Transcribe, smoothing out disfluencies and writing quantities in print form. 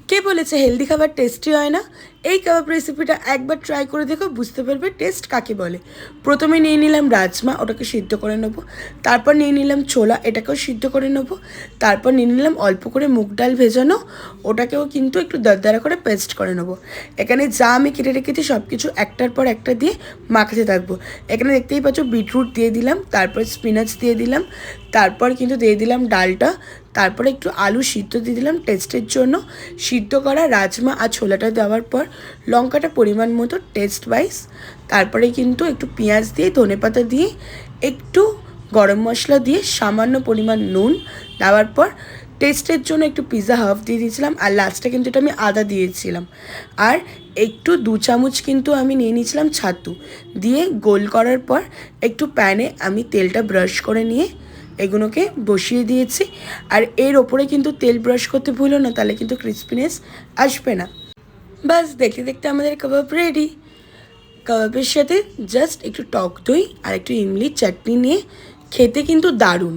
কে বলেছে হেলদি খাবার টেস্টি হয় না? এই কাবাব রেসিপিটা একবার ট্রাই করে দেখো, বুঝতে পারবে টেস্ট কাকে বলে। প্রথমে নিয়ে নিলাম রাজমা, ওটাকে সিদ্ধ করে নেবো। তারপর নিয়ে নিলাম ছোলা, এটাকেও সিদ্ধ করে নেবো। তারপর নিয়ে নিলাম অল্প করে মুগ ডাল ভেজানো, ওটাকেও কিন্তু একটু দরদরা করে পেস্ট করে নেবো। এখানে যা আমি কেটে রেখেছি সব কিছু একটার পর একটা দিয়ে মাখাতে থাকবো। এখানে দেখতেই পাচ্ছ বিটরুট দিয়ে দিলাম, তারপর স্পিনাচ দিয়ে দিলাম, তারপর কিন্তু দিয়ে দিলাম ডালটা, তারপরে একটু আলু সিদ্ধ দিয়ে দিলাম টেস্টের জন্য। সিদ্ধ করা রাজমা আর ছোলাটা দেওয়ার পর লঙ্কাটা পরিমাণ মতো টেস্ট ওয়াইজ, তারপরে কিন্তু একটু পেঁয়াজ দিয়ে ধনেপাতা দিয়ে একটু গরম মশলা দিয়ে সামান্য পরিমাণ নুন দেওয়ার পর টেস্টের জন্য একটু পিৎজা হাফ দিয়ে দিয়েছিলাম, আর লাস্টে কিন্তু এটা আমি আদা দিয়েছিলাম। আর একটু 2 চামচ কিন্তু আমি নিয়ে নিয়েছিলাম ছাতু দিয়ে গোল করার পর একটু প্যানে আমি তেলটা ব্রাশ করে নিয়ে এগুলোকে বসিয়ে দিয়েছি। আর এর ওপরে কিন্তু তেল ব্রাশ করতে ভুলো না, তাহলে কিন্তু ক্রিস্পিনেস আসবে না। বাস দেখতে দেখতে আমাদের কাবাব রেডি। কাবাবের সাথে জাস্ট একটু টক দই আর একটু ইমলির চাটনি নিয়ে খেতে কিন্তু দারুণ।